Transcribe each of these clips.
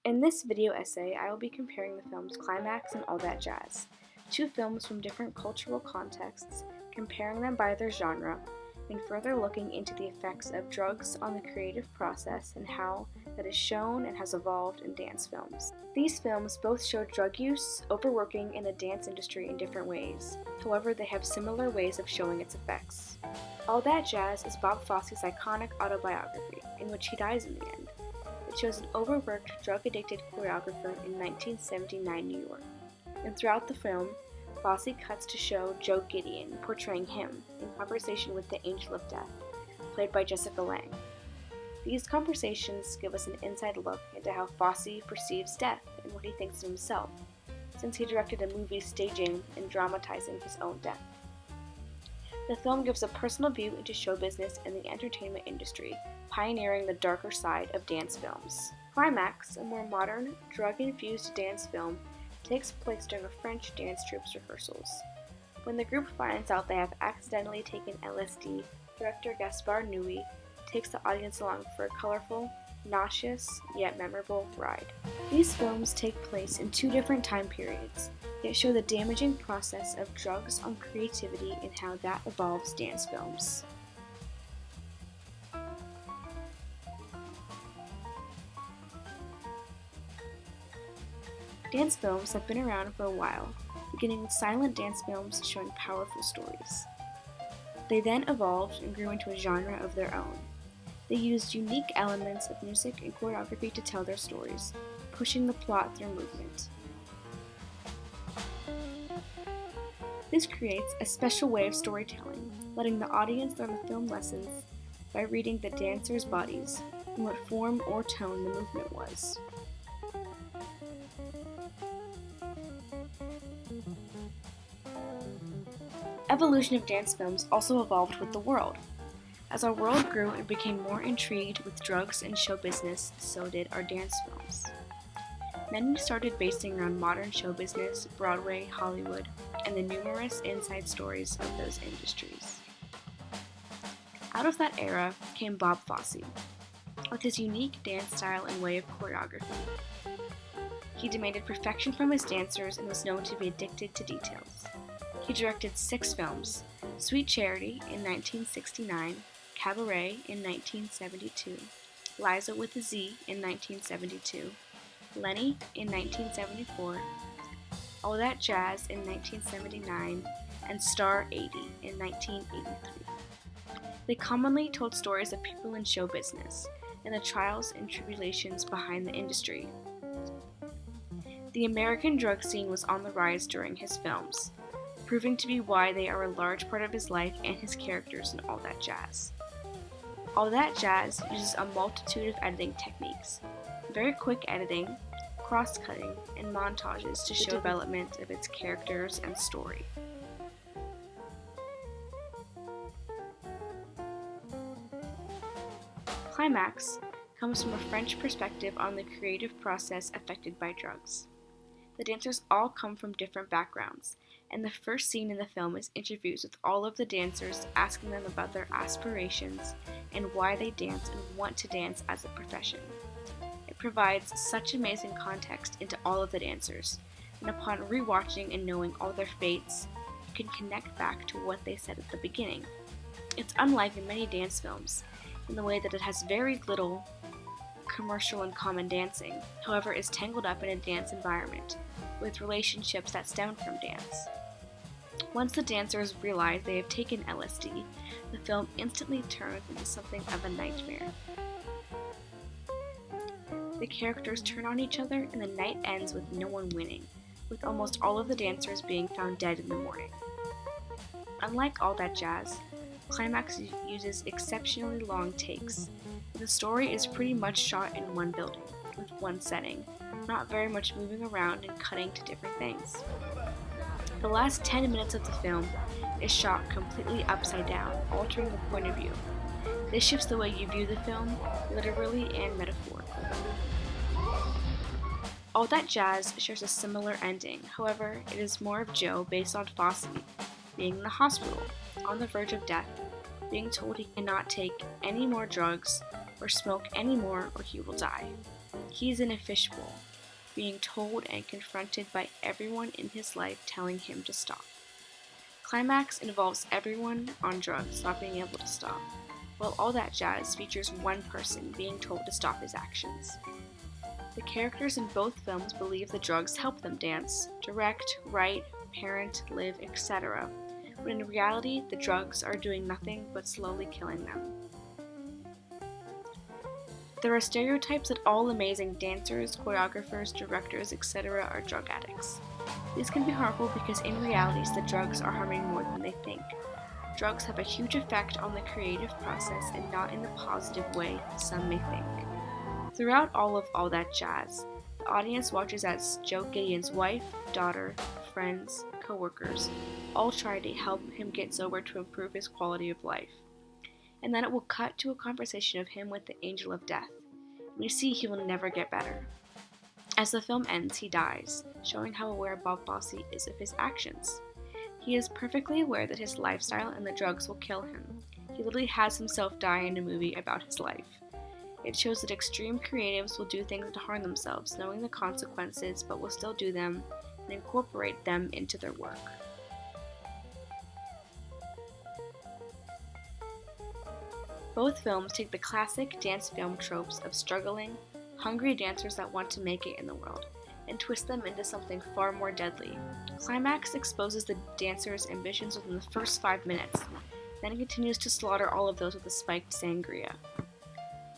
In this video essay, I will be comparing the films Climax and All That Jazz, two films from different cultural contexts, comparing them by their genre, and further looking into the effects of drugs on the creative process and how that is shown and has evolved in dance films. These films both show drug use, overworking, and the dance industry in different ways. However, they have similar ways of showing its effects. All That Jazz is Bob Fosse's iconic autobiography, in which he dies in the end. It shows an overworked, drug-addicted choreographer in 1979 New York. And throughout the film, Fosse cuts to show Joe Gideon portraying him in conversation with the Angel of Death, played by Jessica Lange. These conversations give us an inside look into how Fosse perceives death and what he thinks of himself, since he directed a movie staging and dramatizing his own death. The film gives a personal view into show business and the entertainment industry, pioneering the darker side of dance films. Climax, a more modern, drug-infused dance film, takes place during a French dance troupe's rehearsals. When the group finds out they have accidentally taken LSD, director Gaspar takes the audience along for a colorful, nauseous, yet memorable ride. These films take place in two different time periods, yet show the damaging process of drugs on creativity and how that evolves dance films. Dance films have been around for a while, beginning with silent dance films showing powerful stories. They then evolved and grew into a genre of their own. They used unique elements of music and choreography to tell their stories, pushing the plot through movement. This creates a special way of storytelling, letting the audience learn the film lessons by reading the dancers' bodies and what form or tone the movement was. Evolution of dance films also evolved with the world. As our world grew and became more intrigued with drugs and show business, so did our dance films. Many started basing around modern show business, Broadway, Hollywood, and the numerous inside stories of those industries. Out of that era came Bob Fosse, with his unique dance style and way of choreography. He demanded perfection from his dancers and was known to be addicted to details. He directed 6 films: Sweet Charity in 1969, Cabaret in 1972, Liza with a Z in 1972, Lenny in 1974, All That Jazz in 1979, and Star 80 in 1983. They commonly told stories of people in show business and the trials and tribulations behind the industry. The American drug scene was on the rise during his films, proving to be why they are a large part of his life and his characters in All That Jazz. All That Jazz uses a multitude of editing techniques, very quick editing, cross-cutting, and montages to show the development of its characters and story. Climax comes from a French perspective on the creative process affected by drugs. The dancers all come from different backgrounds, and the first scene in the film is interviews with all of the dancers, asking them about their aspirations and why they dance and want to dance as a profession. It provides such amazing context into all of the dancers, and upon rewatching and knowing all their fates, you can connect back to what they said at the beginning. It's unlike in many dance films, in the way that it has very little commercial and common dancing, however is tangled up in a dance environment, with relationships that stem from dance. Once the dancers realize they have taken LSD, the film instantly turns into something of a nightmare. The characters turn on each other and the night ends with no one winning, with almost all of the dancers being found dead in the morning. Unlike All That Jazz, Climax uses exceptionally long takes. The story is pretty much shot in one building, with one setting, not very much moving around and cutting to different things. The last 10 minutes of the film is shot completely upside down, altering the point of view. This shifts the way you view the film, literally and metaphorically. All That Jazz shares a similar ending, however, it is more of Joe based on Fosse being in the hospital, on the verge of death, being told he cannot take any more drugs or smoke any more or he will die. He's in a fishbowl, being told and confronted by everyone in his life telling him to stop. Climax involves everyone on drugs not being able to stop, while All That Jazz features one person being told to stop his actions. The characters in both films believe the drugs help them dance, direct, write, parent, live, etc., when in reality the drugs are doing nothing but slowly killing them. There are stereotypes that all amazing dancers, choreographers, directors, etc. are drug addicts. These can be harmful because in reality the drugs are harming more than they think. Drugs have a huge effect on the creative process and not in the positive way some may think. Throughout all of All That Jazz, the audience watches as Joe Gideon's wife, daughter, friends, co-workers all try to help him get sober to improve his quality of life. And then it will cut to a conversation of him with the angel of death. We see he will never get better. As the film ends, he dies, showing how aware Bob Fosse is of his actions. He is perfectly aware that his lifestyle and the drugs will kill him. He literally has himself die in a movie about his life. It shows that extreme creatives will do things to harm themselves, knowing the consequences, but will still do them and incorporate them into their work. Both films take the classic dance film tropes of struggling, hungry dancers that want to make it in the world, and twist them into something far more deadly. Climax exposes the dancers' ambitions within the first 5 minutes, then continues to slaughter all of those with a spiked sangria.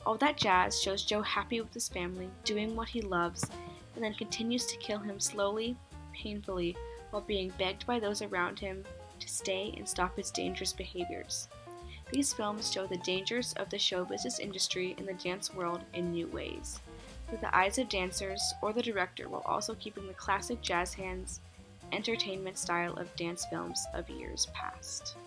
All That Jazz shows Joe happy with his family, doing what he loves, and then continues to kill him slowly, painfully, while being begged by those around him to stay and stop his dangerous behaviors. These films show the dangers of the show business industry and the dance world in new ways, through the eyes of dancers or the director, while also keeping the classic jazz hands, entertainment style of dance films of years past.